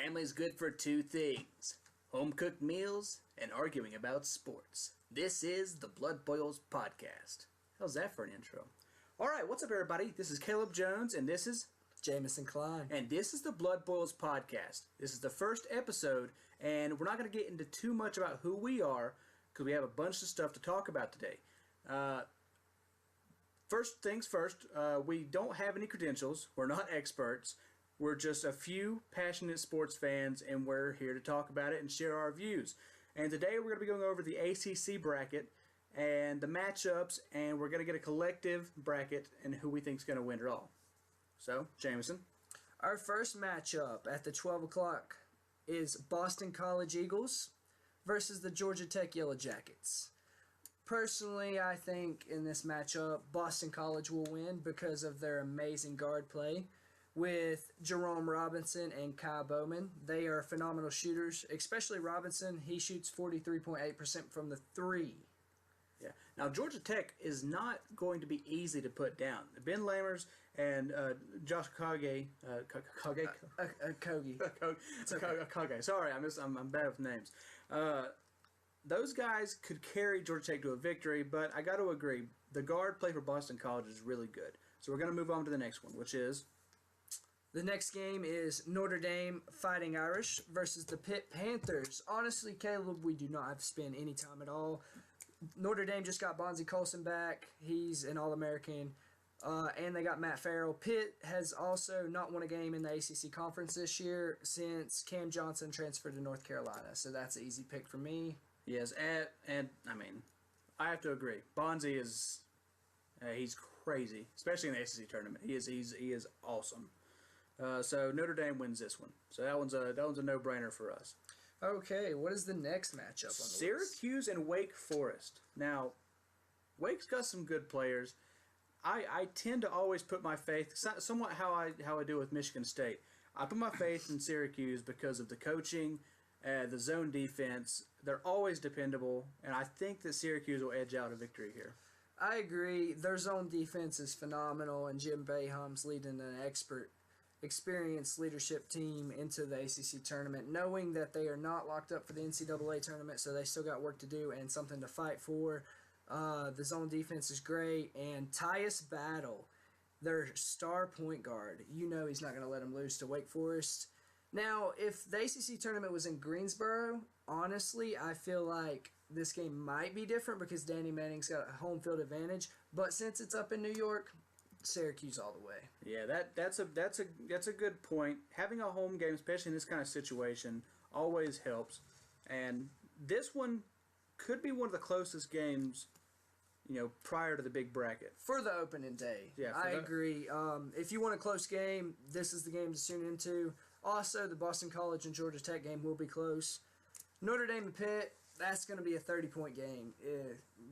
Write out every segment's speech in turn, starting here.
Family's good for two things: home-cooked meals and arguing about sports. This is the Blood Boils Podcast. How's that for an intro? Alright, what's up everybody? This is Kaleb Jones and this is Jamison Klein. And this is the Blood Boils Podcast. This is the first episode and we're not going to get into too much about who we are because we have a bunch of stuff to talk about today. First things first, we don't have any credentials. We're not experts. We're just a few passionate sports fans, and we're here to talk about it and share our views. And today we're going to be going over the ACC bracket and the matchups, and we're going to get a collective bracket and who we think is going to win it all. So, Jamison. Our first matchup at the 12 o'clock is Boston College Eagles versus the Georgia Tech Yellow Jackets. Personally, I think in this matchup, Boston College will win because of their amazing guard play with Jerome Robinson and Kai Bowman. They are phenomenal shooters, especially Robinson. He shoots 43.8% from the three. Yeah. Now, Georgia Tech is not going to be easy to put down. Ben Lammers and Josh Kage. Kage. Sorry, I'm bad with names. Those guys could carry Georgia Tech to a victory, but I got to agree, the guard play for Boston College is really good. So we're going to move on to the next one, which is... The next game is Notre Dame Fighting Irish versus the Pitt Panthers. Honestly, Kaleb, we do not have to spend any time at all. Notre Dame just got Bonzie Colson back. He's an All-American. And they got Matt Farrell. Pitt has also not won a game in the ACC Conference this year since Cam Johnson transferred to North Carolina. So that's an easy pick for me. Yes, and I mean, I have to agree. Bonzie is he's crazy, especially in the ACC tournament. He is awesome. So Notre Dame wins this one. So that one's a no-brainer for us. Okay, what is the next matchup on the Syracuse list? and Wake Forest. Now, Wake's got some good players. I tend to always put my faith, somewhat how I do with Michigan State. I put my faith in Syracuse because of the coaching, the zone defense. They're always dependable, and I think that Syracuse will edge out a victory here. I agree. Their zone defense is phenomenal, and Jim Boeheim's leading an experienced leadership team into the ACC tournament, knowing that they are not locked up for the NCAA tournament, so they still got work to do and something to fight for. The zone defense is great, and Tyus Battle, their star point guard, you know he's not going to let him lose to Wake Forest. Now, if the ACC tournament was in Greensboro, honestly, I feel like this game might be different because Danny Manning's got a home field advantage, but since it's up in New York, Syracuse all the way. Yeah, that's a good point. Having a home game, especially in this kind of situation, always helps. And this one could be one of the closest games, prior to the big bracket. For the opening day. Yeah, I agree. If you want a close game, this is the game to tune into. Also, the Boston College and Georgia Tech game will be close. Notre Dame and Pitt, that's going to be a 30-point game.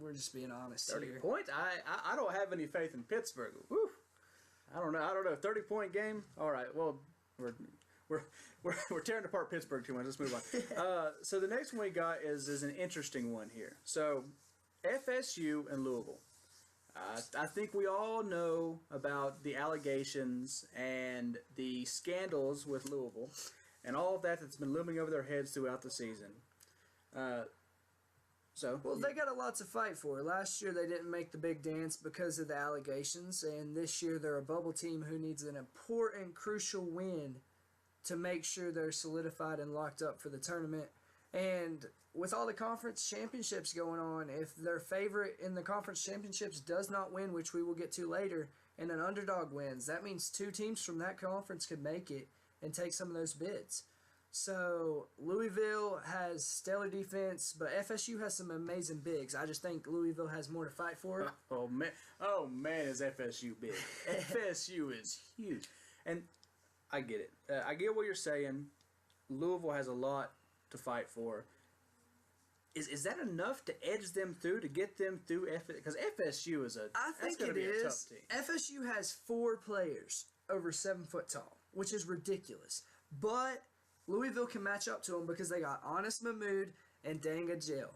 We're just being honest 30 here. 30 points? I don't have any faith in Pittsburgh. Woo. I don't know. 30-point game? All right. Well, we're tearing apart Pittsburgh too much. Let's move on. So the next one we got is an interesting one here. So FSU and Louisville. I think we all know about the allegations and the scandals with Louisville and all of that's been looming over their heads throughout the season. Well, they got a lot to fight for. Last year they didn't make the big dance because of the allegations, and this year they're a bubble team who needs an important, crucial win to make sure they're solidified and locked up for the tournament. And with all the conference championships going on, if their favorite in the conference championships does not win, which we will get to later, and an underdog wins, that means two teams from that conference could make it and take some of those bids. So Louisville has stellar defense, but FSU has some amazing bigs. I just think Louisville has more to fight for. Oh man, is FSU big? FSU is huge, and I get it. I get what you're saying. Louisville has a lot to fight for. Is that enough to edge them through, to get them through? Because FSU is I think it is. FSU has 4 players over 7 foot tall, which is ridiculous. But Louisville can match up to them because they got Honest Mahmoud and Danga Jill.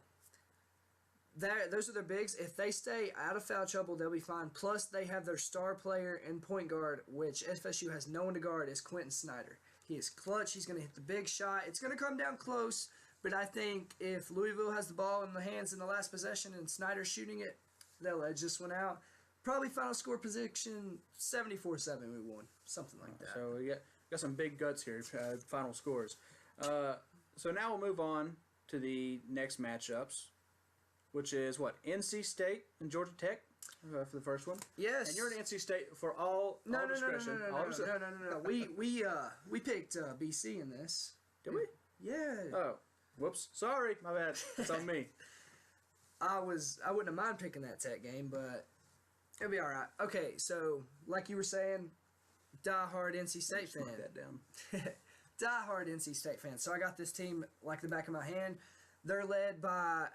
Those are their bigs. If they stay out of foul trouble, they'll be fine. Plus, they have their star player and point guard, which FSU has no one to guard, is Quentin Snyder. He is clutch. He's going to hit the big shot. It's going to come down close, but I think if Louisville has the ball in the hands in the last possession and Snyder's shooting it, they'll edge this one out. Probably final score prediction 74-7 we won. Something like that. So we got some big guts here, final scores. So now we'll move on to the next matchups, which is what? NC State and Georgia Tech for the first one. Yes. And you're at NC State for all discretion. No. We picked BC in this. Did we? Yeah. Oh, whoops. Sorry, my bad. It's on me. I wouldn't have mind picking that Tech game, but it'll be all right. Okay, so like you were saying, diehard NC State fan. Mark that down. Diehard NC State fan. So I got this team like the back of my hand. They're led by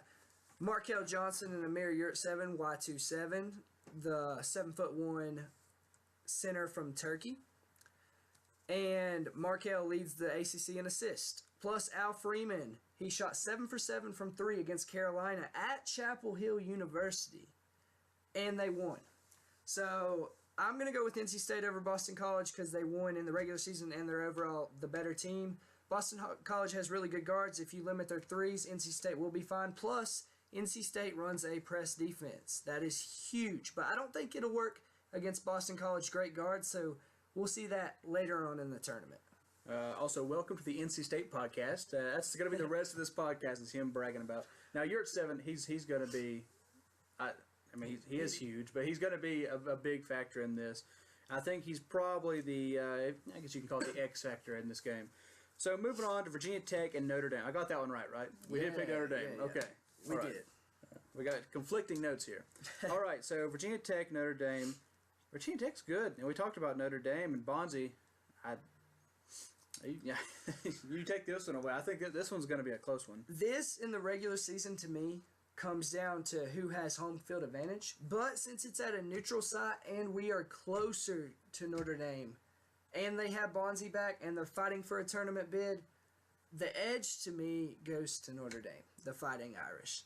Markel Johnson and Amir Yurtseven, Y27, the 7'1" center from Turkey. And Markel leads the ACC in assists. Plus Al Freeman, he shot 7 for 7 from 3 against Carolina at Chapel Hill University. And they won. So I'm going to go with NC State over Boston College because they won in the regular season and they're overall the better team. Boston College has really good guards. If you limit their threes, NC State will be fine. Plus, NC State runs a press defense. That is huge. But I don't think it'll work against Boston College great guards, so we'll see that later on in the tournament. Also, welcome to the NC State podcast. That's going to be the rest of this podcast is him bragging about. Now, you're at 7. He's going to be, he is huge, but he's going to be a big factor in this. I think he's probably I guess you can call it the X factor in this game. So, moving on to Virginia Tech and Notre Dame. I got that one right? We did pick Notre Dame. Yeah. Okay. We did. We got conflicting notes here. All right, so Virginia Tech, Notre Dame. Virginia Tech's good, and we talked about Notre Dame and Bonzi. You take this one away. I think this one's going to be a close one. This, in the regular season, to me, comes down to who has home field advantage. But since it's at a neutral site and we are closer to Notre Dame, and they have Bonzi back and they're fighting for a tournament bid, the edge to me goes to Notre Dame, the Fighting Irish.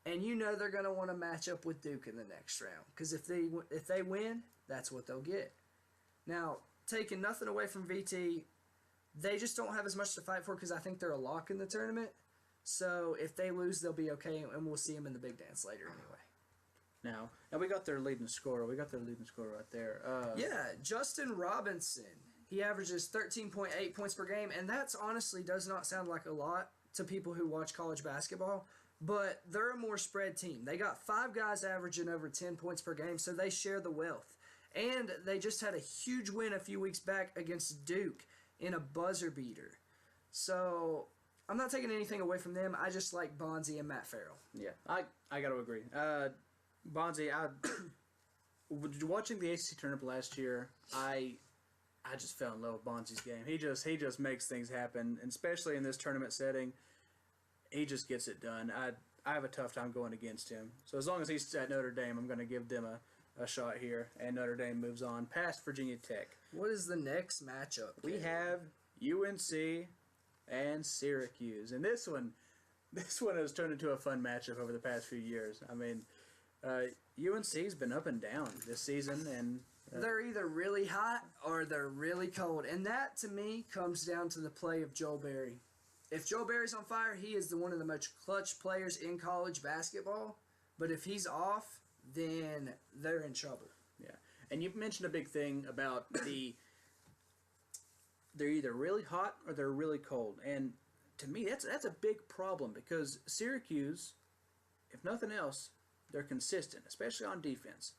And you know they're going to want to match up with Duke in the next round. Because if they win, that's what they'll get. Now, taking nothing away from VT, they just don't have as much to fight for because I think they're a lock in the tournament. So if they lose, they'll be okay, and we'll see them in the big dance later anyway. Now we got their leading scorer. We got their leading scorer right there. Justin Robinson. He averages 13.8 points per game, and that's honestly does not sound like a lot to people who watch college basketball, but they're a more spread team. They got 5 guys averaging over 10 points per game, so they share the wealth. And they just had a huge win a few weeks back against Duke in a buzzer beater. So I'm not taking anything away from them. I just like Bonzi and Matt Farrell. Yeah, I got to agree. Bonzi, watching the ACC tournament last year, I just fell in love with Bonzi's game. He just makes things happen, and especially in this tournament setting, he just gets it done. I have a tough time going against him. So as long as he's at Notre Dame, I'm going to give them a shot here, and Notre Dame moves on past Virginia Tech. What is the next matchup? We have UNC and Syracuse, and this one has turned into a fun matchup over the past few years. I mean, UNC's been up and down this season, and they're either really hot or they're really cold, and that to me comes down to the play of Joel Berry. If Joel Berry's on fire, he is one of the most clutch players in college basketball. But if he's off, then they're in trouble. Yeah, and you've mentioned a big thing about they're either really hot or they're really cold, and to me that's a big problem because Syracuse, if nothing else, they're consistent, especially on defense.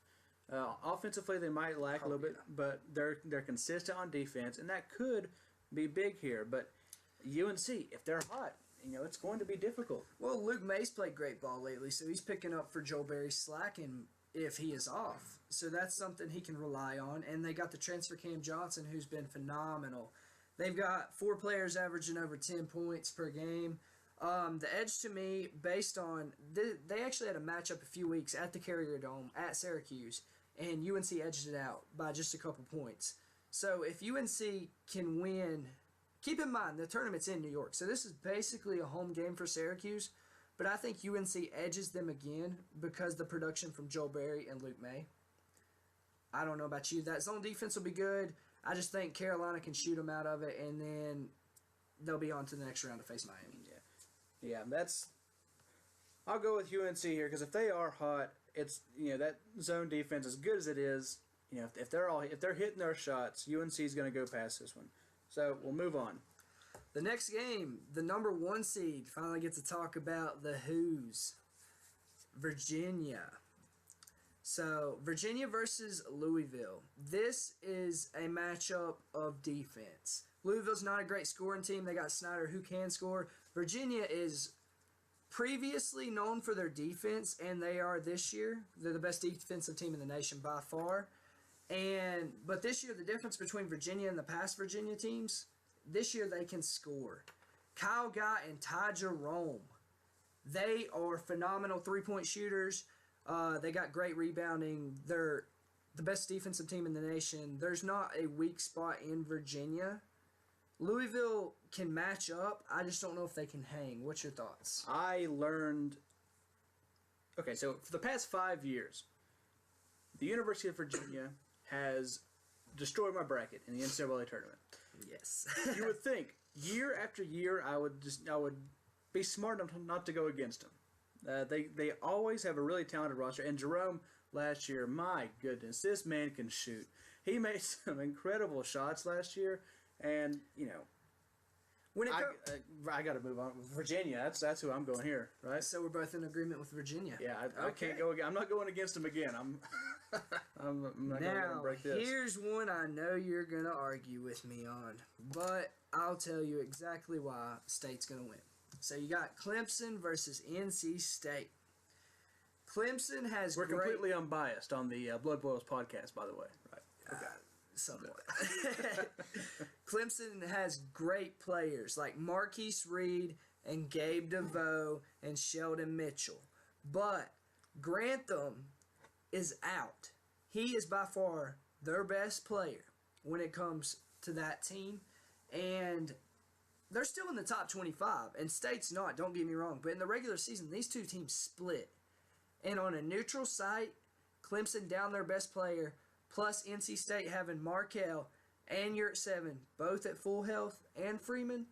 Offensively, they might lack a little bit, but they're consistent on defense, and that could be big here. But UNC, if they're hot, it's going to be difficult. Well, Luke May's played great ball lately, so he's picking up for Joel Berry's slack, and if he is off, so that's something he can rely on. And they got the transfer Cam Johnson, who's been phenomenal. They've got 4 players averaging over 10 points per game. The edge to me, based on they actually had a matchup a few weeks at the Carrier Dome at Syracuse, and UNC edged it out by just a couple points. So if UNC can win, keep in mind the tournament's in New York, so this is basically a home game for Syracuse. But I think UNC edges them again because the production from Joel Berry and Luke May. I don't know about you. That zone defense will be good. I just think Carolina can shoot them out of it, and then they'll be on to the next round to face Miami. Yeah, I'll go with UNC here because if they are hot, it's that zone defense, as good as it is, if they're hitting their shots, UNC is going to go past this one. So we'll move on. The next game, the number 1 seed, finally get to talk about the Who's. Virginia. So, Virginia versus Louisville. This is a matchup of defense. Louisville's not a great scoring team. They got Snyder who can score. Virginia is previously known for their defense, and they are this year. They're the best defensive team in the nation by far. But this year, the difference between Virginia and the past Virginia teams, this year they can score. Kyle Guy and Ty Jerome, they are phenomenal three-point shooters. They got great rebounding. They're the best defensive team in the nation. There's not a weak spot in Virginia. Louisville can match up. I just don't know if they can hang. What's your thoughts? Okay, so for the past 5 years, the University of Virginia has destroyed my bracket in the NCAA tournament. Yes. You would think year after year I would be smart enough not to go against them. They always have a really talented roster, and Jerome last year, my goodness, this man can shoot. He made some incredible shots last year, and when I got to move on. Virginia, that's who I'm going here, right? So we're both in agreement with Virginia. Yeah, I can't go again. I'm not going against him again. I'm not going to break this. Here's one I know you're going to argue with me on, but I'll tell you exactly why State's going to win. So you got Clemson versus NC State. Clemson has We're completely unbiased on the Blood Boils podcast, by the way. Right. Okay. Somewhat. Clemson has great players like Marquise Reed and Gabe DeVoe and Sheldon Mitchell. But Grantham is out. He is by far their best player when it comes to that team. And they're still in the top 25. And State's not, don't get me wrong. But in the regular season, these two teams split. And on a neutral site, Clemson down their best player, plus NC State having Markel and Yurt 7 both at full health, and Freeman,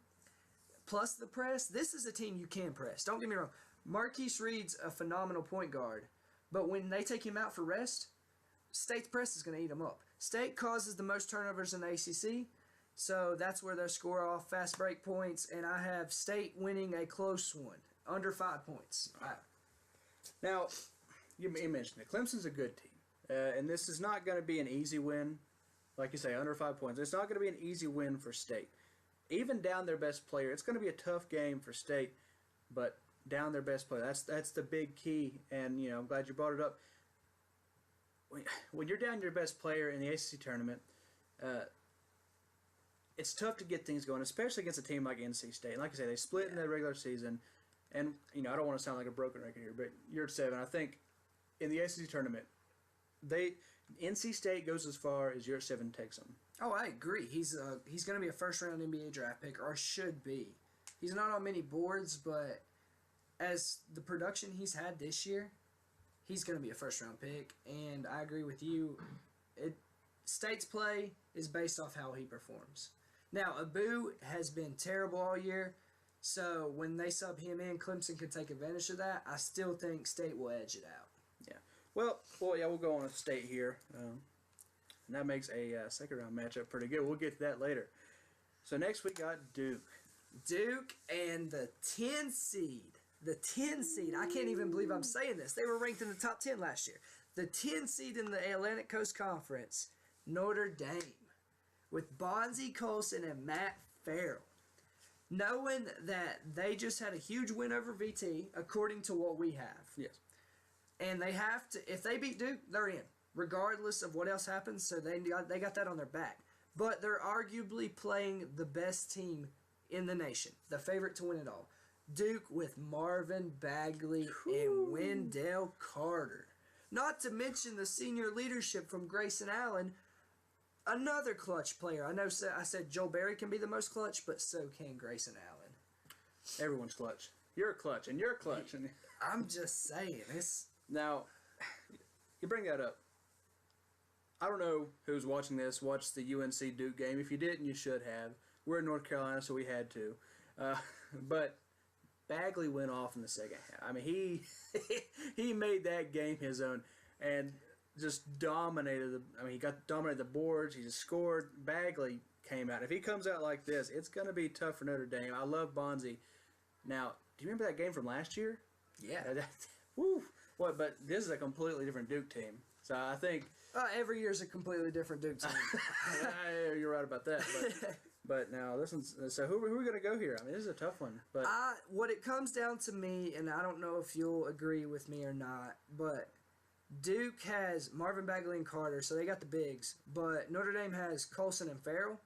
plus the press. This is a team you can press. Don't get me wrong. Marquise Reed's a phenomenal point guard. But when they take him out for rest, State's press is going to eat him up. State causes the most turnovers in the ACC, so that's where they score off fast break points, and I have State winning a close one, under 5 points. Now, you mentioned it. Clemson's a good team. And this is not going to be an easy win. Like you say, under 5 points. It's not going to be an easy win for State. Even down their best player, it's going to be a tough game for State, but down their best player. That's the big key, and I'm glad you brought it up. When you're down your best player in the ACC tournament, it's tough to get things going, especially against a team like NC State. And like I say, they split in the regular season, and I don't want to sound like a broken record here, but Yurt 7, I think in the ACC tournament, NC State goes as far as Yurt 7 takes them. Oh, I agree. He's going to be a first-round NBA draft pick, or should be. He's not on many boards, but as the production he's had this year, he's going to be a first-round pick. And I agree with you. State's play is based off how he performs. Now, Abu has been terrible all year, so when they sub him in, Clemson can take advantage of that. I still think State will edge it out. Yeah. Well, we'll go on with State here. And that makes a second-round matchup pretty good. We'll get to that later. So next we got Duke. Duke and the 10 seed. The 10 seed. I can't even believe I'm saying this. They were ranked in the top 10 last year. The 10 seed in the Atlantic Coast Conference, Notre Dame, with Bonzie Colson and Matt Farrell. Knowing that they just had a huge win over VT, according to what we have. Yes. And they have to, if they beat Duke, they're in, regardless of what else happens. So they got that on their back. But they're arguably playing the best team in the nation, the favorite to win it all. Duke with Marvin Bagley and Wendell Carter. Not to mention the senior leadership from Grayson Allen, another clutch player. I know I said Joel Berry can be the most clutch, but so can Grayson Allen. Everyone's clutch. You're clutch, and you're clutch. I'm just saying. Now, you bring that up. I don't know who's watching this, watched the UNC Duke game. If you didn't, you should have. We're in North Carolina, so we had to. But Bagley went off in the second half. I mean, he made that game his own and just dominated. He dominated the boards. He just scored. Bagley came out. If he comes out like this, it's going to be tough for Notre Dame. I love Bonzi. Now, do you remember that game from last year? Yeah. Woo. What? But this is a completely different Duke team. So I think every year is a completely different Duke team. You're right about that. But now this one's. So who are we going to go here? I mean, this is a tough one. But what it comes down to me, and I don't know if you'll agree with me or not, but Duke has Marvin Bagley and Carter, so they got the bigs. But Notre Dame has Colson and Farrell.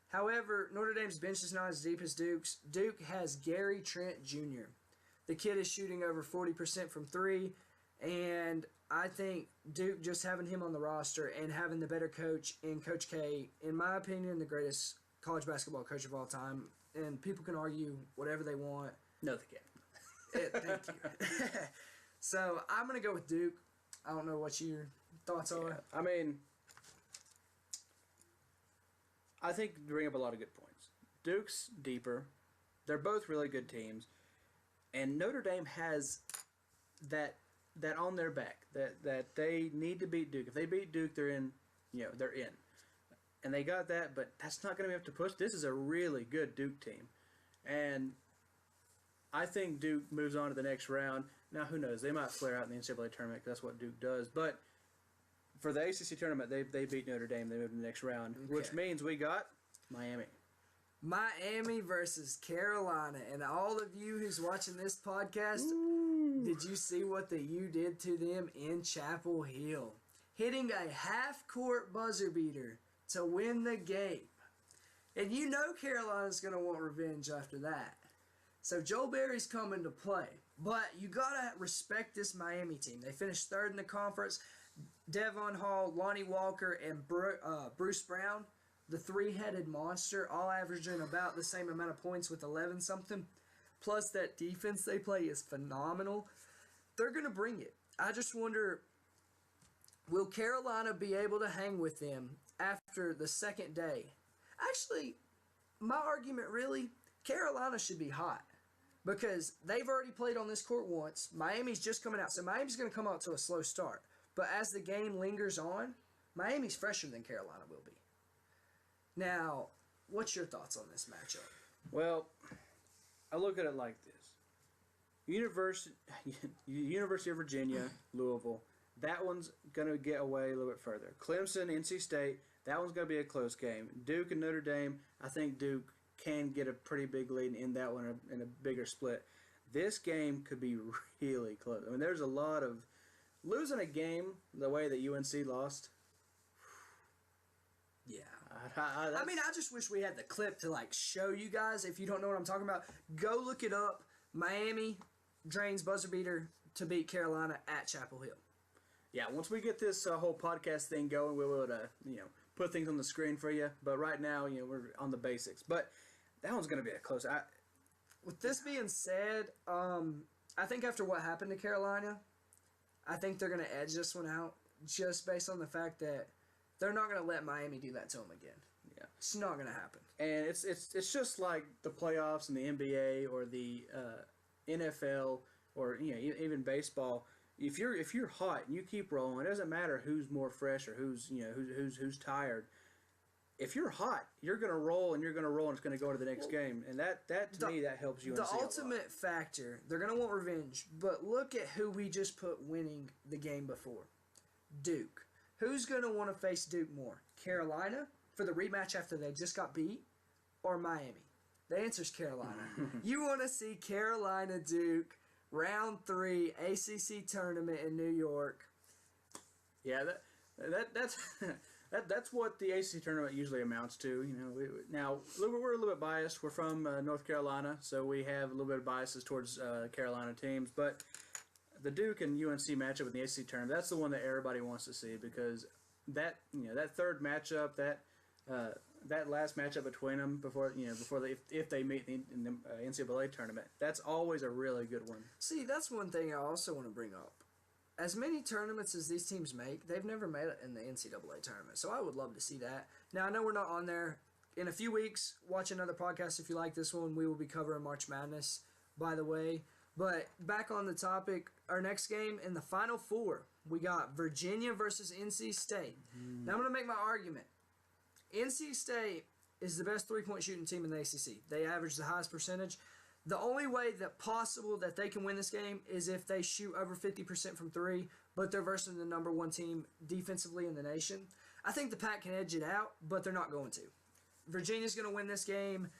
However, Notre Dame's bench is not as deep as Duke's. Duke has Gary Trent Jr. The kid is shooting over 40% from three, and I think Duke, just having him on the roster and having the better coach in Coach K, in my opinion, the greatest college basketball coach of all time, and people can argue whatever they want. No, they can't. Thank you. So I'm going to go with Duke. I don't know what your thoughts are. I mean, I think you bring up a lot of good points. Duke's deeper. They're both really good teams. And Notre Dame has that on their back, that they need to beat Duke. If they beat Duke, they're in. They're in. And they got that, but that's not going to be able to push. This is a really good Duke team. And I think Duke moves on to the next round. Now, who knows? They might flare out in the NCAA tournament because that's what Duke does. But for the ACC tournament, they beat Notre Dame. They moved to the next round, which means we got Miami. Miami versus Carolina. And all of you who's watching this podcast, did you see what the U did to them in Chapel Hill? Hitting a half-court buzzer beater to win the game. And you know Carolina's going to want revenge after that. So Joel Berry's coming to play. But you got to respect this Miami team. They finished third in the conference. Devon Hall, Lonnie Walker, and Bruce Brown, the three-headed monster, all averaging about the same amount of points with 11-something. Plus that defense they play is phenomenal. They're going to bring it. I just wonder, will Carolina be able to hang with them after the second day? Actually, my argument really, Carolina should be hot. Because they've already played on this court once. Miami's just coming out. So Miami's going to come out to a slow start. But as the game lingers on, Miami's fresher than Carolina will be. Now, what's your thoughts on this matchup? Well, I look at it like this. University of Virginia, Louisville, that one's going to get away a little bit further. Clemson, NC State, that one's going to be a close game. Duke and Notre Dame, I think Duke can get a pretty big lead in that one in a bigger split. This game could be really close. I mean, there's a lot of losing a game the way that UNC lost. Yeah. I just wish we had the clip to show you guys. If you don't know what I'm talking about, go look it up. Miami drains buzzer beater to beat Carolina at Chapel Hill. Yeah, once we get this whole podcast thing going, we'll be able to put things on the screen for you. But right now, we're on the basics. But that one's going to be a close. With this being said, I think after what happened to Carolina, I think they're going to edge this one out just based on the fact that they're not going to let Miami do that to them again. Yeah, it's not going to happen. And it's just like the playoffs in the NBA or the NFL or even baseball. If you're hot and you keep rolling, it doesn't matter who's more fresh or who's tired. If you're hot, you're going to roll and it's going to go to the next game. And that to me, that helps you. The ultimate factor, they're going to want revenge. But look at who we just put winning the game before. Duke. Who's going to want to face Duke more? Carolina for the rematch after they just got beat, or Miami? The answer's Carolina. You want to see Carolina Duke round 3 ACC tournament in New York. Yeah, that's what the ACC tournament usually amounts to. Now we're a little bit biased. We're from North Carolina, so we have a little bit of biases towards Carolina teams. But the Duke and UNC matchup in the ACC tournament, that's the one that everybody wants to see because that third matchup, that last matchup between them before if they meet in the NCAA tournament, that's always a really good one. See, that's one thing I also want to bring up. as many tournaments as these teams make, they've never made it in the NCAA tournament. So I would love to see that. Now, I know we're not on there. In a few weeks, watch another podcast if you like this one. We will be covering March Madness, by the way. But back on the topic, our next game in the Final Four, we got Virginia versus NC State. Now, I'm going to make my argument. NC State is the best three-point shooting team in the ACC. They average the highest percentage. The only way that possible that they can win this game is if they shoot over 50% from three, but they're versus the number one team defensively in the nation. I think the Pac can edge it out, but they're not going to. Virginia's going to win this game.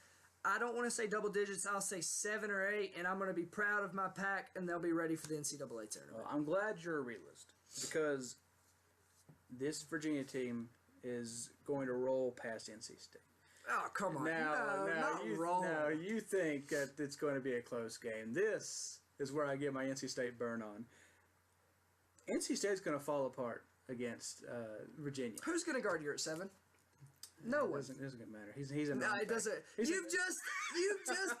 I don't want to say double digits. I'll say 7 or 8, and I'm going to be proud of my Pac, and they'll be ready for the NCAA tournament. Well, I'm glad you're a realist because this Virginia team is going to roll past NC State. Oh, come on. Now you think that it's going to be a close game. This is where I get my NC State burn on. NC State's going to fall apart against Virginia. Who's going to guard you at 7? No one. It doesn't matter. He's a no, it doesn't. You've just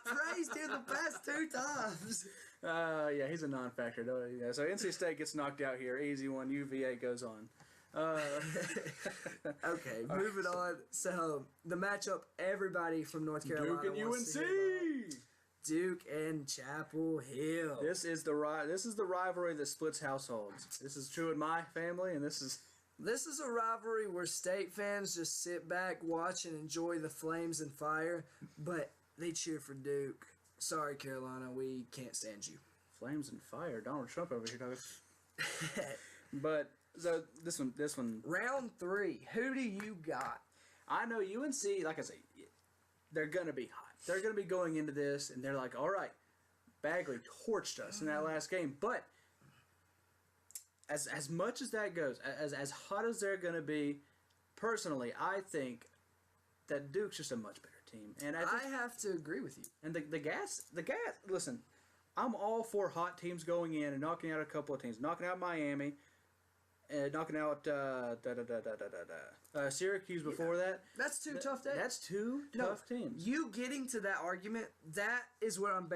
praised him the past 2 times. Yeah, he's a non-factor. Yeah, so NC State gets knocked out here. Easy one. UVA goes on. Okay, moving on. So the matchup, everybody from North Carolina. Duke and UNC. Duke and Chapel Hill. This is the rivalry that splits households. This is true in my family, and this is a rivalry where State fans just sit back, watch, and enjoy the flames and fire, but they cheer for Duke. Sorry, Carolina, we can't stand you. Flames and fire. Donald Trump over here talking. But so this one. Round 3. Who do you got? I know UNC. Like I say, they're gonna be hot. They're gonna be going into this, and they're like, all right, Bagley torched us in that last game, but. As much as that goes, as hot as they're going to be, personally, I think that Duke's just a much better team. And I have to agree with you. And the gas, listen, I'm all for hot teams going in and knocking out a couple of teams. Knocking out Miami, knocking out Syracuse before that. That's 2 tough days. That's 2 tough teams. You getting to that argument, that is what I'm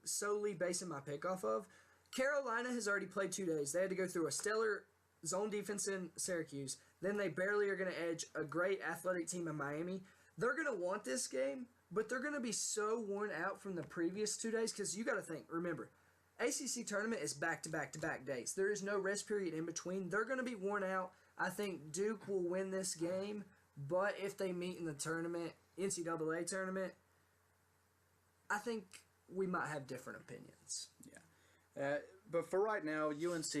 solely basing my pick off of. Carolina has already played 2 days. They had to go through a stellar zone defense in Syracuse. Then they barely are going to edge a great athletic team in Miami. They're going to want this game, but they're going to be so worn out from the previous 2 days because you got to think, remember, ACC tournament is back-to-back-to-back days. There is no rest period in between. They're going to be worn out. I think Duke will win this game, but if they meet in the tournament, NCAA tournament, I think we might have different opinions. But for right now, UNC,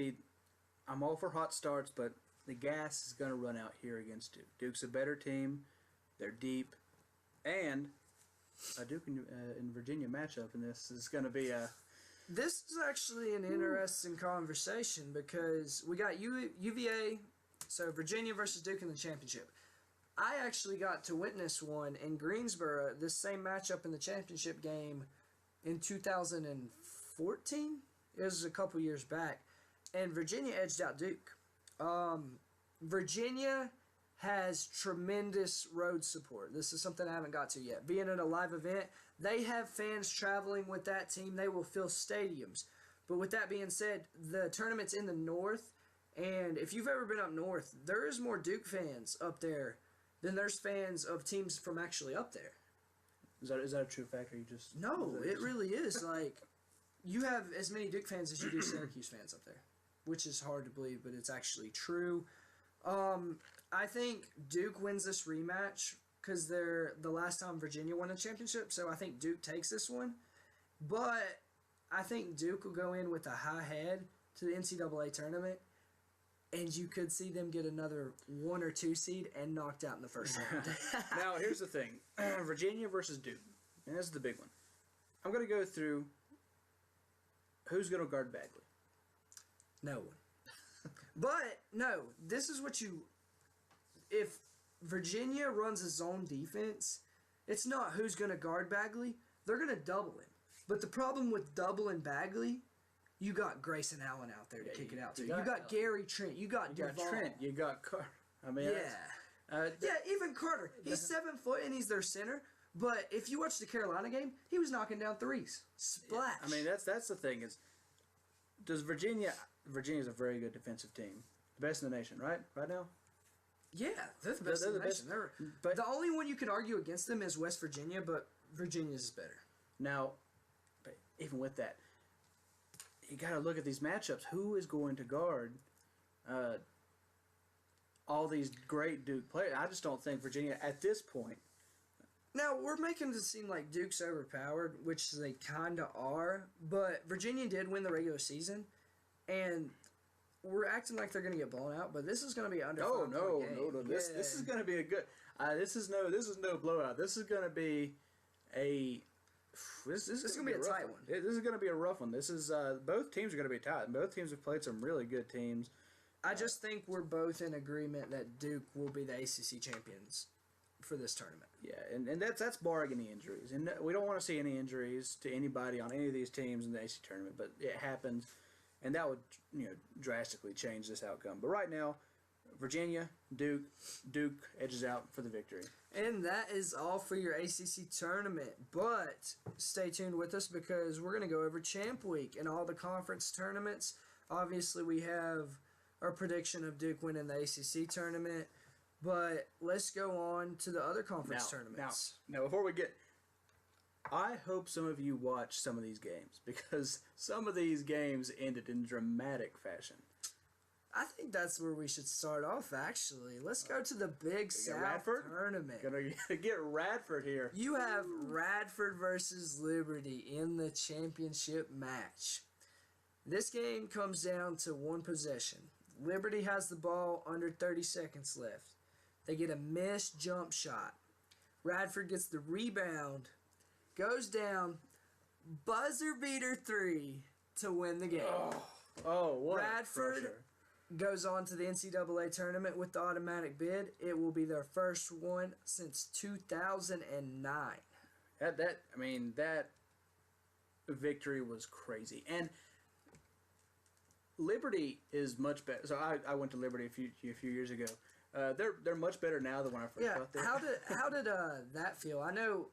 I'm all for hot starts, but the gas is going to run out here against Duke. Duke's a better team. They're deep. And a Duke and Virginia matchup in this is going to be a... This is actually an interesting conversation because we got UVA, so Virginia versus Duke in the championship. I actually got to witness one in Greensboro, this same matchup in the championship game in 2014. It was a couple years back, and Virginia edged out Duke. Virginia has tremendous road support. This is something I haven't got to yet. Being at a live event, they have fans traveling with that team. They will fill stadiums. But with that being said, the tournament's in the north, and if you've ever been up north, there is more Duke fans up there than there's fans of teams from actually up there. Is that a true fact, or you just... No, it really is. Like... You have as many Duke fans as you do Syracuse fans up there, which is hard to believe, but it's actually true. I think Duke wins this rematch because they're the last time Virginia won a championship, so I think Duke takes this one. But I think Duke will go in with a high head to the NCAA tournament, and you could see them get another 1 or 2 seed and knocked out in the first round. Now, here's the thing. Virginia versus Duke, and this is the big one. I'm going to go through... Who's going to guard Bagley? No one. But, no, this is what you... If Virginia runs a zone defense, it's not who's going to guard Bagley. They're going to double him. But the problem with doubling Bagley, you got Grayson Allen out there to kick it out to. You got Gary Trent. You got Trent. You got Carter. I mean, even Carter. He's 7 foot and he's their center. But if you watch the Carolina game, he was knocking down threes. Splash. I mean, that's the thing is, does Virginia Virginia's a very good defensive team. The best in the nation, right? Right now? Yeah, they're the best in the nation. But the only one you could argue against them is West Virginia, but Virginia's is better. Now, but even with that, you got to look at these matchups. Who is going to guard all these great Duke players? I just don't think Virginia, at this point. Now, we're making it seem like Duke's overpowered, which they kind of are, but Virginia did win the regular season, and we're acting like they're going to get blown out, but this is going to be under 5 point game. No. This is going to be a good. This is no blowout. This is going to be a. This is going to be a tight one. This is going to be a rough one. This is both teams are going to be tight. Both teams have played some really good teams. I just think we're both in agreement that Duke will be the ACC champions for this tournament. Yeah, and that's barring any injuries, and we don't want to see any injuries to anybody on any of these teams in the ACC tournament. But it happens, and that would drastically change this outcome. But right now, Virginia, Duke edges out for the victory. And that is all for your ACC tournament. But stay tuned with us because we're going to go over Champ Week and all the conference tournaments. Obviously, we have our prediction of Duke winning the ACC tournament. But let's go on to the other conference tournaments. Now, before we get... I hope some of you watch some of these games because some of these games ended in dramatic fashion. I think that's where we should start off, actually. Let's go to the Big South tournament. Gonna get Radford here. You have Radford versus Liberty in the championship match. This game comes down to one possession. Liberty has the ball under 30 seconds left. They get a missed jump shot. Radford gets the rebound, goes down, buzzer beater 3 to win the game. What Radford goes on to the NCAA tournament with the automatic bid. It will be their first one since 2009. That victory was crazy. And Liberty is much better. So I went to Liberty a few years ago. They're much better now than when I first got there. How did that feel? I know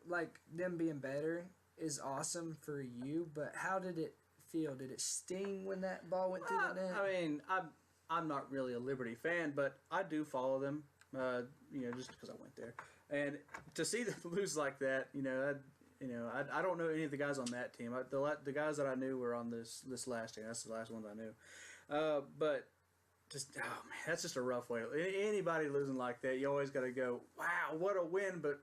them being better is awesome for you, but how did it feel? Did it sting when that ball went through the net? I'm not really a Liberty fan, but I do follow them. Just because I went there, and to see them lose like that, I don't know any of the guys on that team. The guys that I knew were on this last team. That's the last ones I knew. But just man, that's just a rough way. Anybody losing like that, you always got to go, wow, what a win, but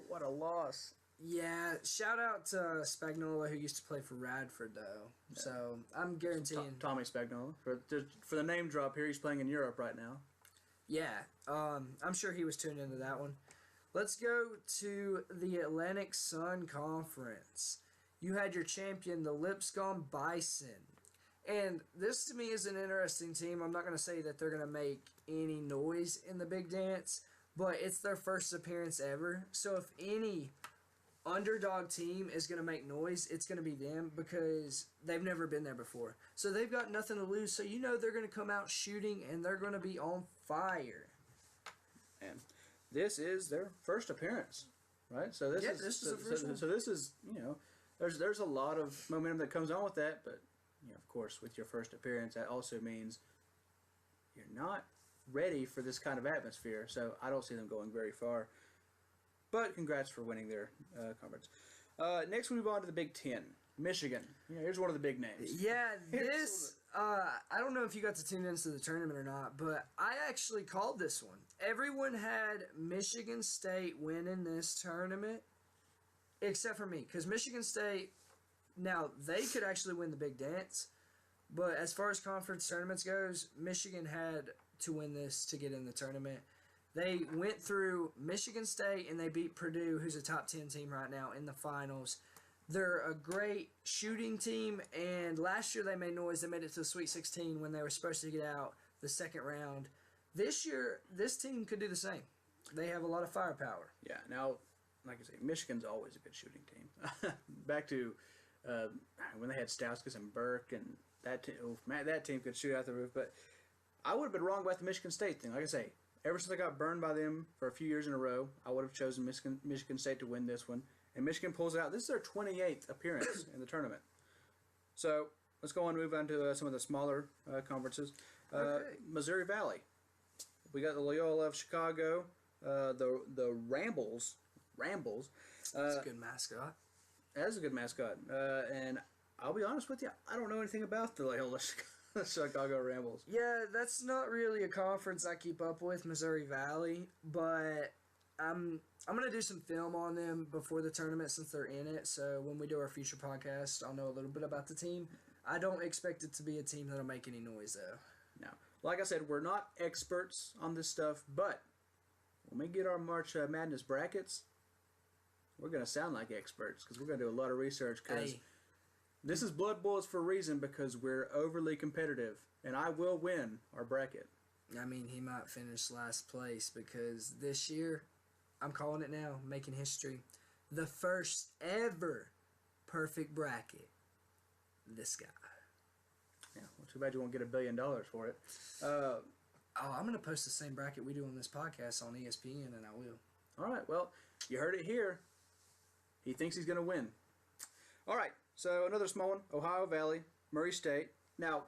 what a loss. Yeah, shout out to Spagnola, who used to play for Radford, though. Yeah. So I'm guaranteeing Tommy Spagnola for the name drop here. He's playing in Europe right now. Yeah, I'm sure he was tuned into that one. Let's go to the Atlantic Sun Conference. You had your champion, the Lipscomb Bison. And this, to me, is an interesting team. I'm not going to say that they're going to make any noise in the big dance, but it's their first appearance ever. So if any underdog team is going to make noise, it's going to be them because they've never been there before. So they've got nothing to lose. So they're going to come out shooting, and they're going to be on fire. And this is their first appearance, right? So this is the first one. So this is, there's a lot of momentum that comes on with that, but of course, with your first appearance, that also means you're not ready for this kind of atmosphere. So I don't see them going very far. But congrats for winning their conference. Next, we move on to the Big Ten. Michigan. Here's one of the big names. Yeah, I don't know if you got to tune into the tournament or not, but I actually called this one. Everyone had Michigan State winning this tournament, except for me, because Michigan State, now they could actually win the big dance, but as far as conference tournaments goes, Michigan had to win this to get in the tournament. They went through Michigan State and they beat Purdue, who's a top 10 team right now, in the finals. They're a great shooting team, and last year they made noise. They made it to the Sweet 16 when they were supposed to get out the second round. This year, this team could do the same. They have a lot of firepower. Yeah, now, like I say, Michigan's always a good shooting team. Back to when they had Stauskas and Burke, and that team could shoot out the roof. But I would have been wrong about the Michigan State thing. Like I say, ever since I got burned by them for a few years in a row, I would have chosen Michigan State to win this one. And Michigan pulls it out. This is their 28th appearance in the tournament. So let's go on and move on to some of the smaller conferences. Missouri Valley. We got the Loyola of Chicago, the Rambles. That's a good mascot. That is a good mascot. And I'll be honest with you, I don't know anything about the Loyola Chicago Rambles. Yeah, that's not really a conference I keep up with, Missouri Valley, but I'm going to do some film on them before the tournament since they're in it, so when we do our future podcast, I'll know a little bit about the team. I don't expect it to be a team that'll make any noise, though. No. Like I said, we're not experts on this stuff, but when we get our March Madness brackets, we're going to sound like experts because we're going to do a lot of research because this is Blood Boils for a reason because we're overly competitive, and I will win our bracket. I mean, he might finish last place because this year, I'm calling it now, making history, the first ever perfect bracket, this guy. Yeah, well, too bad you won't get $1 billion for it. I'm going to post the same bracket we do on this podcast on ESPN, and I will. All right, well, you heard it here. He thinks he's going to win. All right, so another small one, Ohio Valley, Murray State. Now,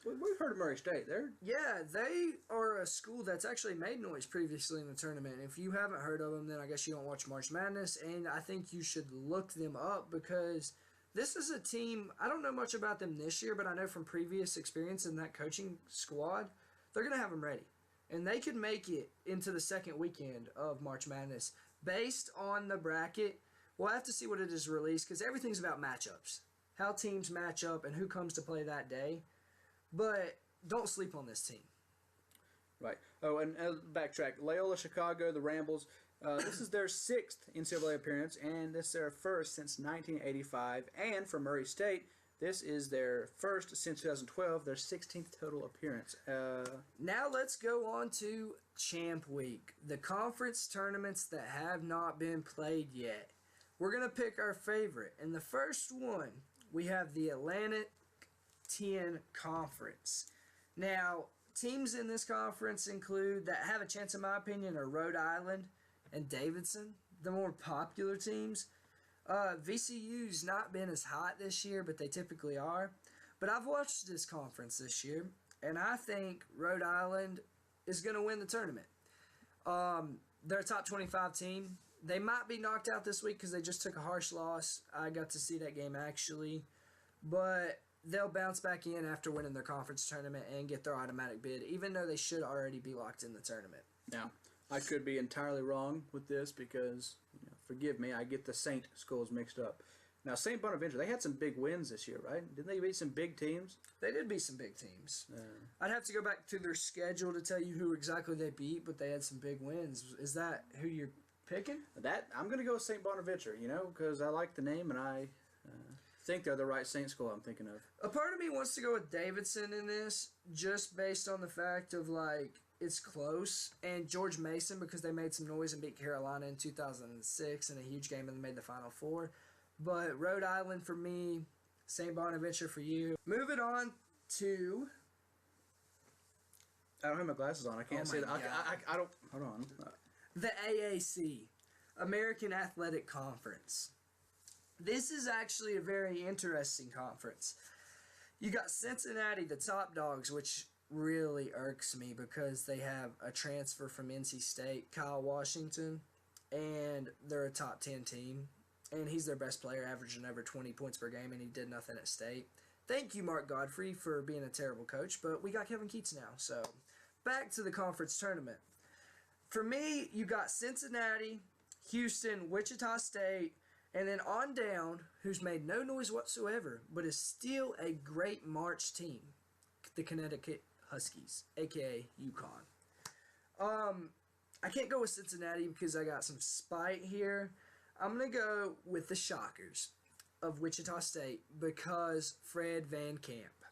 we've heard of Murray State. They are a school that's actually made noise previously in the tournament. If you haven't heard of them, then I guess you don't watch March Madness, and I think you should look them up because this is a team, I don't know much about them this year, but I know from previous experience in that coaching squad, they're going to have them ready. And they could make it into the second weekend of March Madness. Based on the bracket, we'll have to see what it is released because everything's about matchups. How teams match up and who comes to play that day. But don't sleep on this team. Right. Oh, and backtrack. Loyola Chicago, the Rambles. This is their 6th NCAA appearance, and this is their first since 1985. And for Murray State, this is their first since 2012, their 16th total appearance. Now let's go on to Champ Week, the conference tournaments that have not been played yet. We're going to pick our favorite. And the first one, we have the Atlantic 10 Conference. Now, teams in this conference include, that have a chance in my opinion, are Rhode Island and Davidson, the more popular teams. VCU's not been as hot this year, but they typically are. But I've watched this conference this year, and I think Rhode Island is going to win the tournament. They're a top 25 team. They might be knocked out this week because they just took a harsh loss. I got to see that game actually. But they'll bounce back in after winning their conference tournament and get their automatic bid, even though they should already be locked in the tournament. Now, I could be entirely wrong with this because, forgive me, I get the Saint schools mixed up. Now, St Bonaventure, they had some big wins this year, right? Didn't they beat some big teams? They did beat some big teams. I'd have to go back to their schedule to tell you who exactly they beat, but they had some big wins. Is that who you're picking? I'm going to go with St Bonaventure, because I like the name and I think they're the right Saint school I'm thinking of. A part of me wants to go with Davidson in this, just based on the fact of, it's close. And George Mason, because they made some noise and beat Carolina in 2006 in a huge game and they made the Final Four. But Rhode Island for me, St. Bonaventure for you. Moving on to... I don't have my glasses on. I can't see that. I don't... Hold on. The AAC, American Athletic Conference. This is actually a very interesting conference. You got Cincinnati, the top dogs, which really irks me because they have a transfer from NC State, Kyle Washington, and they're a top 10 team. And he's their best player, averaging over 20 points per game, and he did nothing at State. Thank you, Mark Godfrey, for being a terrible coach, but we got Kevin Keats now. So, back to the conference tournament. For me, you got Cincinnati, Houston, Wichita State, and then on down, who's made no noise whatsoever, but is still a great March team, the Connecticut Huskies, a.k.a. UConn. I can't go with Cincinnati because I got some spite here. I'm going to go with the Shockers of Wichita State because Fred Van Camp.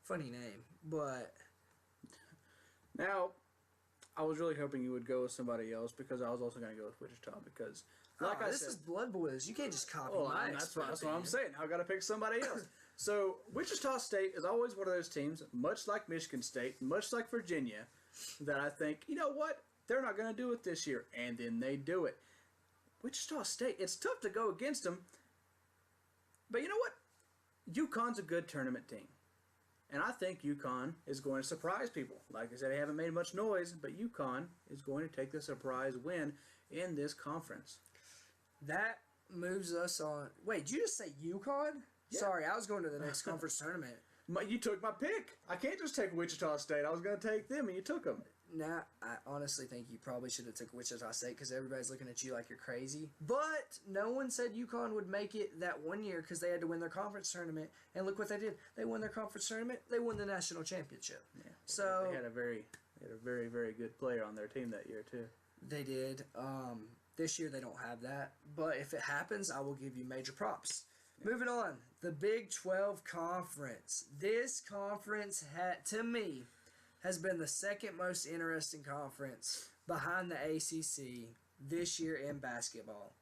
Funny name, but... Now, I was really hoping you would go with somebody else because I was also going to go with Wichita because, like I said... This is Blood Boys. You can't just copy my that's what I'm saying. I've got to pick somebody else. So, Wichita State is always one of those teams, much like Michigan State, much like Virginia, that I think, you know what? They're not going to do it this year. And then they do it. Wichita State, it's tough to go against them. But you know what? UConn's a good tournament team. And I think UConn is going to surprise people. Like I said, they haven't made much noise, but UConn is going to take the surprise win in this conference. That moves us on. Wait, did you just say UConn? Yeah. Sorry, I was going to the next conference tournament. You took my pick. I can't just take Wichita State. I was going to take them, and you took them. Nah, I honestly think you probably should have took Wichita State because everybody's looking at you like you're crazy. But no one said UConn would make it that one year because they had to win their conference tournament. And look what they did. They won their conference tournament. They won the national championship. Yeah. So they had a very, very good player on their team that year too. They did. This year they don't have that. But if it happens, I will give you major props. Yeah. Moving on, the Big 12 Conference. This conference to me, has been the second most interesting conference behind the ACC this year in basketball.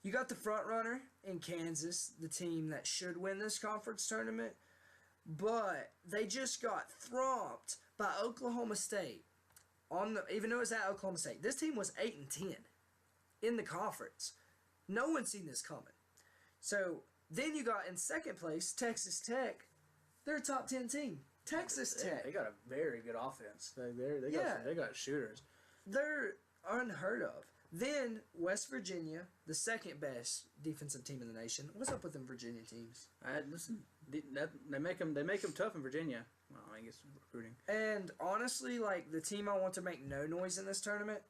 You got the front runner in Kansas, the team that should win this conference tournament, but they just got thromped by Oklahoma State. Even though it's at Oklahoma State, this team was 8-10 in the conference. No one's seen this coming. So then you got in second place Texas Tech. They're a top 10 team. Texas Tech. They got a very good offense. They got shooters. They're unheard of. Then West Virginia, the second best defensive team in the nation. What's up with them Virginia teams? Listen, they make them tough in Virginia. Well, I guess recruiting. And honestly, like the team I want to make no noise in this tournament,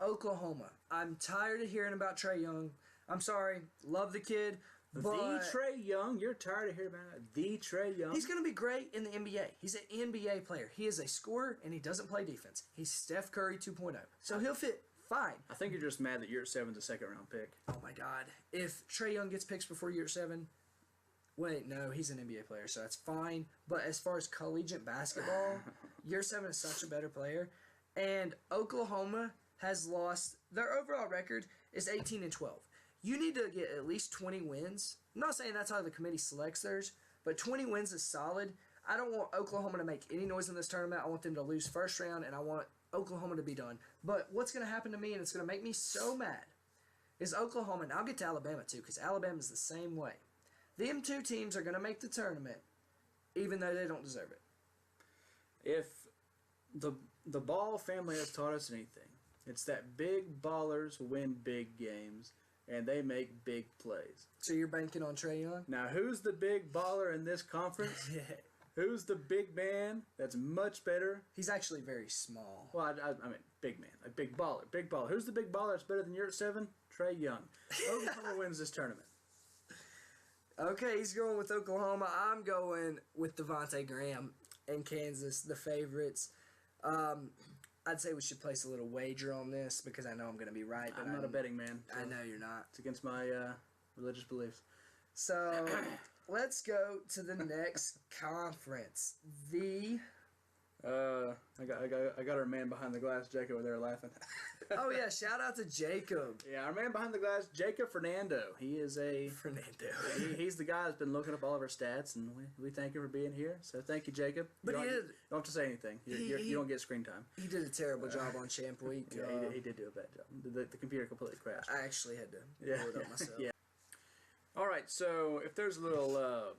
Oklahoma. I'm tired of hearing about Trae Young. I'm sorry, love the kid. The Trae Young, you're tired of hearing about it. The Trae Young. He's going to be great in the NBA. He's an NBA player. He is a scorer, and he doesn't play defense. He's Steph Curry 2.0. So he'll fit fine. I think you're just mad that year 7's a second-round pick. Oh, my God. If Trae Young gets picks before year 7, wait, no, he's an NBA player, so that's fine. But as far as collegiate basketball, year 7 is such a better player. And Oklahoma has lost. Their overall record is 18-12. You need to get at least 20 wins. I'm not saying that's how the committee selects theirs, but 20 wins is solid. I don't want Oklahoma to make any noise in this tournament. I want them to lose first round, and I want Oklahoma to be done. But what's going to happen to me, and it's going to make me so mad, is Oklahoma, and I'll get to Alabama too, because Alabama's the same way. Them two teams are going to make the tournament, even though they don't deserve it. If the Ball family has taught us anything, it's that big ballers win big games. And they make big plays. So you're banking on Trae Young? Now, who's the big baller in this conference? Who's the big man that's much better? He's actually very small. Well, I mean, big man. A big baller. Big baller. Who's the big baller that's better than year 7? Trae Young. Oklahoma wins this tournament. Okay, he's going with Oklahoma. I'm going with Devontae Graham and Kansas, the favorites. I'd say we should place a little wager on this because I know I'm going to be right. But I'm not a betting man. I know you're not. It's against my religious beliefs. So let's go to the next conference. I got our man behind the glass, Jacob, over there laughing. Oh yeah, shout out to Jacob. Yeah, our man behind the glass, Jacob Fernando. He is he's the guy that's been looking up all of our stats, and we thank him for being here. So thank you, Jacob. But you don't have to say anything. You don't get screen time. He did a terrible job on Champ Week. Yeah, he did do a bad job. The computer completely crashed. I actually had to load it up myself. Yeah. All right, so if there's a little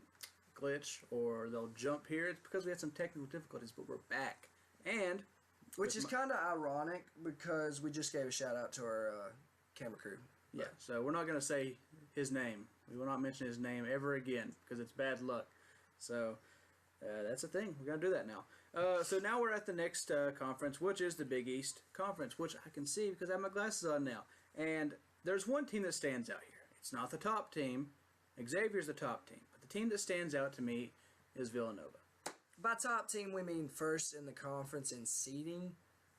glitch or they'll jump here, it's because we had some technical difficulties, but we're back. And which is kind of ironic because we just gave a shout out to our camera crew. Yeah, so we're not going to say his name. We will not mention his name ever again because it's bad luck. So that's the thing. We're going to do that now. So now we're at the next conference, which is the Big East Conference, which I can see because I have my glasses on now. And there's one team that stands out here. It's not the top team. Xavier's the top team. But the team that stands out to me is Villanova. By top team, we mean first in the conference in seeding.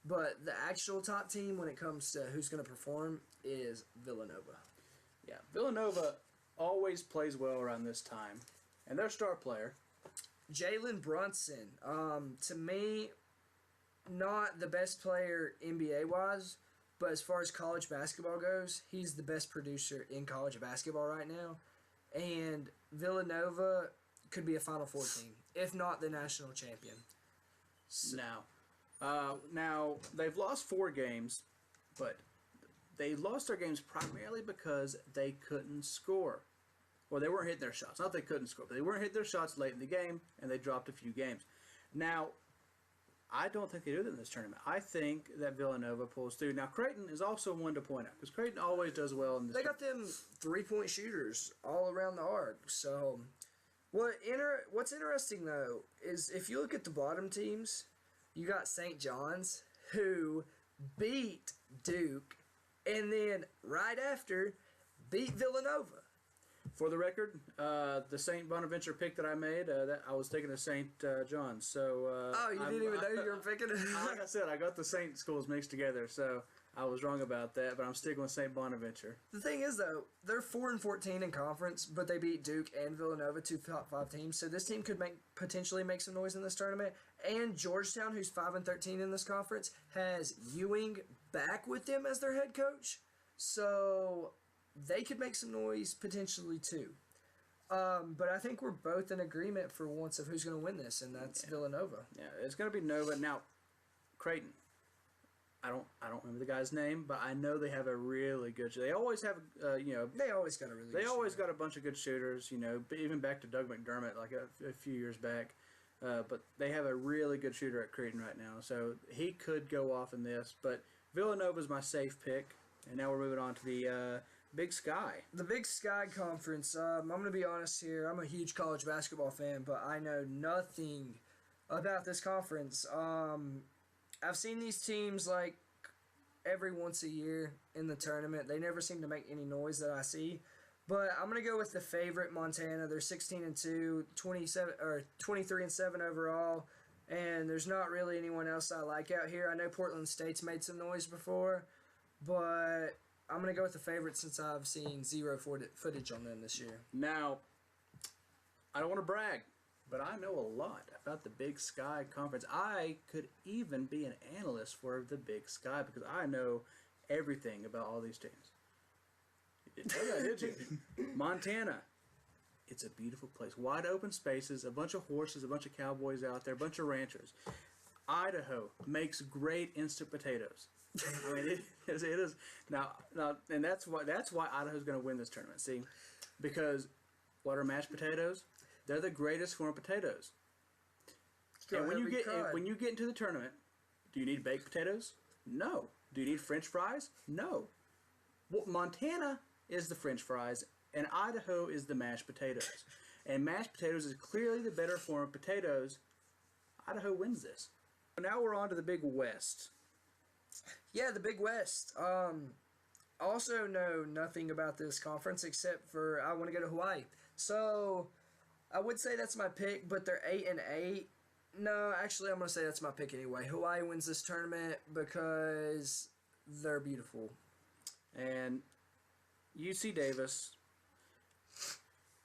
But the actual top team when it comes to who's going to perform is Villanova. Yeah, Villanova always plays well around this time. And their star player, Jalen Brunson. To me, not the best player NBA-wise, but as far as college basketball goes, he's the best producer in college basketball right now. And Villanova could be a Final Four team, if not the national champion. So, now they've lost 4 games, but they lost their games primarily because they couldn't score. Or they weren't hitting their shots. Not that they couldn't score, but they weren't hitting their shots late in the game, and they dropped a few games. Now, I don't think they do that in this tournament. I think that Villanova pulls through. Now, Creighton is also one to point out, because Creighton always does well in this They got them 3-point shooters all around the arc. So, what's interesting, though, is if you look at the bottom teams, you got St. John's, who beat Duke, and then right after, beat Villanova. For the record, the St Bonaventure pick that I made, that I was taking to St. John's. So you didn't even know you were picking it. Like I said, I got the Saint schools mixed together, so I was wrong about that. But I'm sticking with St. Bonaventure. The thing is, though, they're 4-14 in conference, but they beat Duke and Villanova, 2 top 5 teams. So this team could potentially make some noise in this tournament. And Georgetown, who's 5-13 in this conference, has Ewing back with them as their head coach. So they could make some noise potentially too. But I think we're both in agreement for once of who's going to win this, and that's Villanova. Yeah, it's going to be Nova. Now, Creighton. I don't remember the guy's name, but I know they have a really good. They always have, They always got a really. They always got a bunch of good shooters. Even back to Doug McDermott, like a few years back. But they have a really good shooter at Creighton right now, so he could go off in this. But Villanova's my safe pick, and now we're moving on to the Big Sky. The Big Sky Conference. I'm going to be honest here. I'm a huge college basketball fan, but I know nothing about this conference. I've seen these teams like every once a year in the tournament. They never seem to make any noise that I see. But I'm going to go with the favorite, Montana. They're 16-2, 23-7 overall, and there's not really anyone else I like out here. I know Portland State's made some noise before, but I'm going to go with the favorite since I've seen zero footage on them this year. Now, I don't want to brag, but I know a lot about the Big Sky Conference. I could even be an analyst for the Big Sky because I know everything about all these teams. You didn't know that, did you? Montana. It's a beautiful place. Wide open spaces, a bunch of horses, a bunch of cowboys out there, a bunch of ranchers. Idaho makes great instant potatoes. I mean, it is now, and that's why Idaho's going to win this tournament. See, because what are mashed potatoes? They're the greatest form of potatoes. And when you get into the tournament, do you need baked potatoes? No. Do you need French fries? No. Well, Montana is the French fries, and Idaho is the mashed potatoes. And mashed potatoes is clearly the better form of potatoes. Idaho wins this. Now we're on to the Big West. Yeah, the Big West. Also know nothing about this conference except for I want to go to Hawaii. So I would say that's my pick, but they're 8-8. No, actually, I'm going to say that's my pick anyway. Hawaii wins this tournament because they're beautiful. And UC Davis,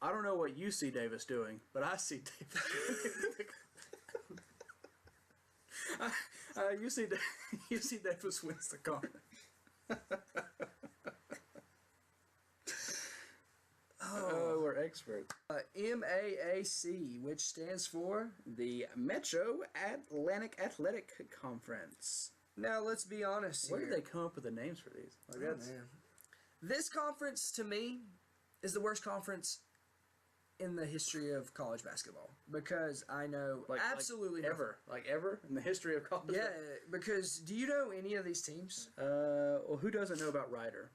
I don't know what UC Davis doing, but I see Davis. UC Davis wins the conference. Oh, we're experts. MAAC, which stands for the Metro Atlantic Athletic Conference. Now, let's be honest Where here. did they come up with the names for these? Like Man. This conference, to me, is the worst conference in the history of college basketball because I know absolutely ever in the history of college. Yeah, because do you know any of these teams? Well, who doesn't know about Ryder?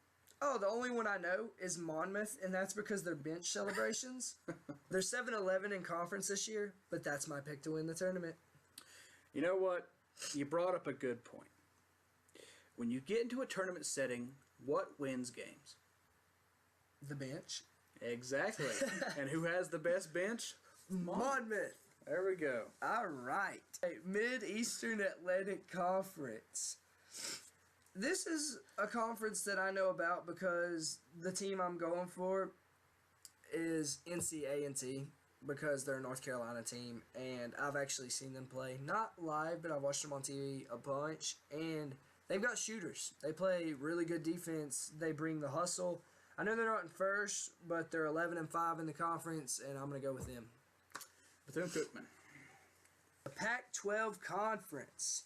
Oh, the only one I know is Monmouth, and that's because they're bench celebrations. They're 7-11 in conference this year, but that's my pick to win the tournament. You know what? You brought up a good point. When you get into a tournament setting, what wins games? The bench. Exactly. And who has the best bench? Monmouth. There we go. All right. Mid-Eastern Atlantic Conference. This is a conference that I know about because the team I'm going for is NCAA because they're a North Carolina team, and I've actually seen them play. Not live, but I've watched them on TV a bunch, and they've got shooters. They play really good defense. They bring the hustle. I know they're not in first, but they're 11-5 in the conference, and I'm going to go with them. Bethune-Cookman. The Pac-12 Conference.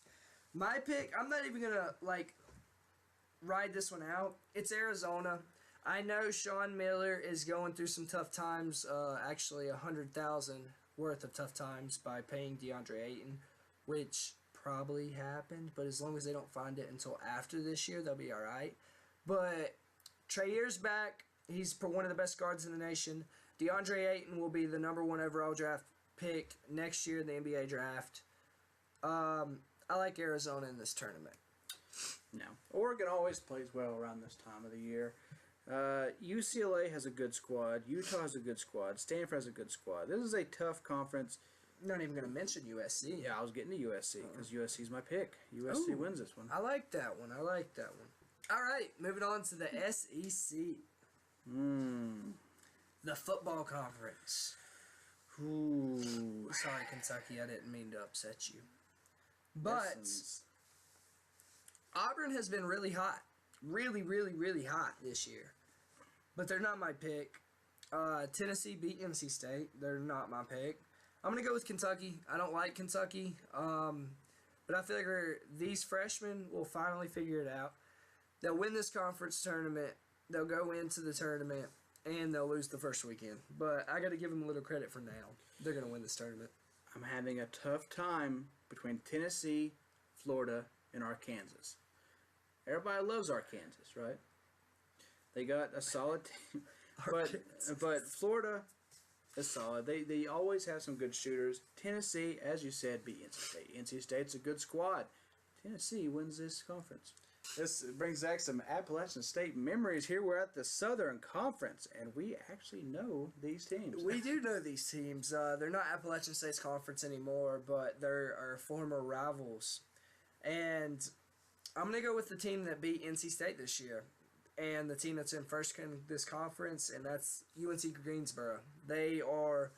My pick, I'm not even going to, ride this one out. It's Arizona. I know Sean Miller is going through some tough times, actually $100,000 worth of tough times by paying DeAndre Ayton, which probably happened, but as long as they don't find it until after this year, they'll be all right. But Traeer's back. He's one of the best guards in the nation. DeAndre Ayton will be the number 1 overall draft pick next year in the NBA draft. I like Arizona in this tournament. No. Oregon always plays well around this time of the year. UCLA has a good squad. Utah has a good squad. Stanford has a good squad. This is a tough conference. You're not even going to mention USC. Yeah, I was getting to USC because USC is my pick. USC wins this one. I like that one. All right, moving on to the SEC. The football conference. Ooh. Sorry, Kentucky, I didn't mean to upset you. But Auburn has been really hot. Really, really, really hot this year. But they're not my pick. Tennessee beat NC State. They're not my pick. I'm going to go with Kentucky. I don't like Kentucky. But I figure these freshmen will finally figure it out. They'll win this conference tournament. They'll go into the tournament. And they'll lose the first weekend. But I got to give them a little credit for now. They're going to win this tournament. I'm having a tough time between Tennessee, Florida, and Arkansas. Everybody loves Arkansas, right? They got a solid team. But Florida is solid. They always have some good shooters. Tennessee, as you said, beat NC State. NC State's a good squad. Tennessee wins this conference. This brings back some Appalachian State memories. Here we're at the Southern Conference, and we actually know these teams. We do know these teams. They're not Appalachian State's conference anymore, but they're our former rivals. And I'm going to go with the team that beat NC State this year, and the team that's in first in this conference, and that's UNC Greensboro. They are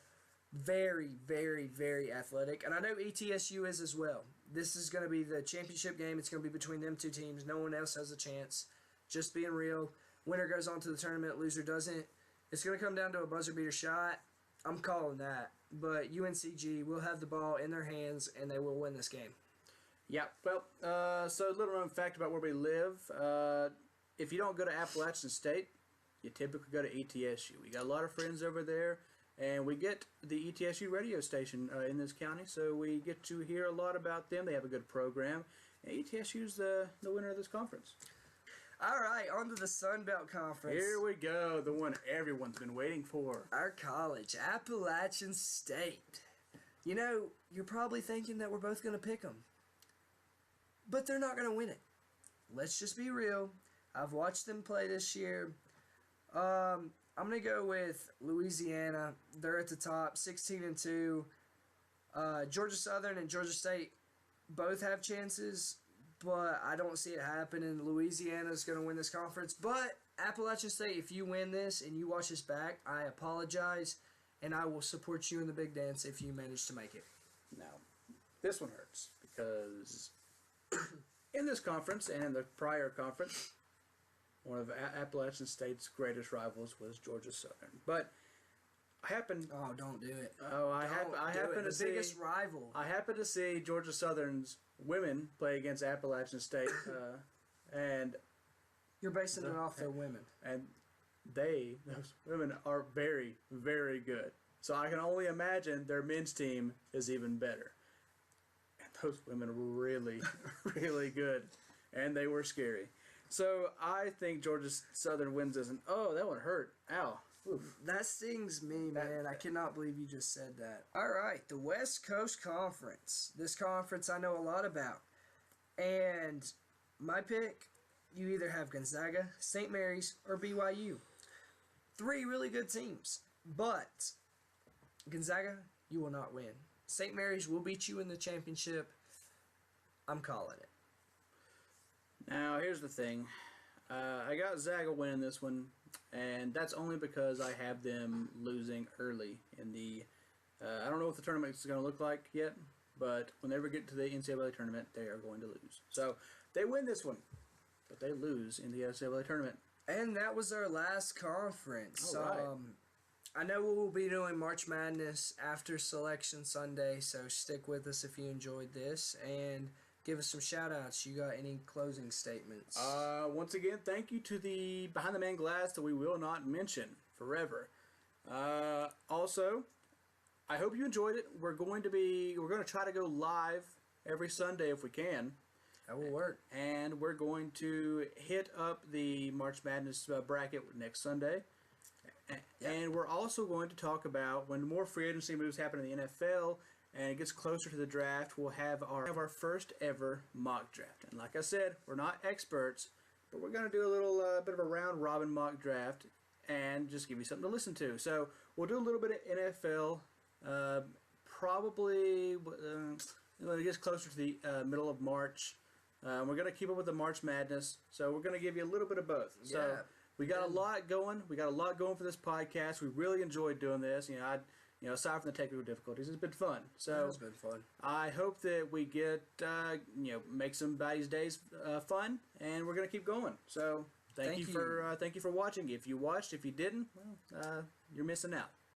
very, very, very athletic, and I know ETSU is as well. This is going to be the championship game. It's going to be between them two teams. No one else has a chance. Just being real. Winner goes on to the tournament. Loser doesn't. It's going to come down to a buzzer beater shot. I'm calling that. But UNCG will have the ball in their hands, and they will win this game. Yeah. Well, so a little known fact about where we live. If you don't go to Appalachian State, you typically go to ETSU. We got a lot of friends over there. And we get the ETSU radio station in this county, so we get to hear a lot about them. They have a good program. And ETSU's the winner of this conference. All right, on to the Sun Belt Conference. Here we go, the one everyone's been waiting for. Our college, Appalachian State. You know, you're probably thinking that we're both going to pick them. But they're not going to win it. Let's just be real. I've watched them play this year. I'm going to go with Louisiana. They're at the top, 16-2. Georgia Southern and Georgia State both have chances, but I don't see it happening. Louisiana's going to win this conference. But Appalachian State, if you win this and you watch this back, I apologize, and I will support you in the big dance if you manage to make it. Now, this one hurts because in this conference and in the prior conference, one of Appalachian State's greatest rivals was Georgia Southern. But I happen... Oh, don't do it. Oh, I happen to see... The biggest rival. I happen to see Georgia Southern's women play against Appalachian State. And... You're basing it off their women. And those women are very, very good. So I can only imagine their men's team is even better. And those women were really, really good. And they were scary. So I think Georgia Southern wins this, and oh, that one hurt. Ow. Oof. That stings me, man. I cannot believe you just said that. All right, the West Coast Conference. This conference I know a lot about. And my pick, you either have Gonzaga, St. Mary's, or BYU. 3 really good teams. But Gonzaga, you will not win. St. Mary's will beat you in the championship. I'm calling it. Now, here's the thing. I got Zaga winning this one, and that's only because I have them losing early in the... I don't know what the tournament is going to look like yet, but when they ever get to the NCAA tournament, they are going to lose. So, they win this one, but they lose in the NCAA tournament. And that was our last conference. All right. I know we will be doing March Madness after Selection Sunday, so stick with us if you enjoyed this. And give us some shout outs. You got any closing statements? Once again, thank you to the Behind the Man Glass that we will not mention forever. Also, I hope you enjoyed it. We're going to try to go live every Sunday if we can. That will work. And we're going to hit up the March Madness bracket next Sunday. And we're also going to talk about when more free agency moves happen in the NFL and it gets closer to the draft, we'll have our first ever mock draft. And like I said, we're not experts, but we're going to do a little bit of a round robin mock draft and just give you something to listen to. So we'll do a little bit of NFL, probably when it gets closer to the middle of March. We're going to keep up with the March Madness, so we're going to give you a little bit of both. So we got a lot going. We got a lot going for this podcast. We really enjoyed doing this. Aside from the technical difficulties, it's been fun. So it's been fun. I hope that we get make somebody's days fun, and we're going to keep going. So thank you for watching. If you watched, if you didn't, well, you're missing out.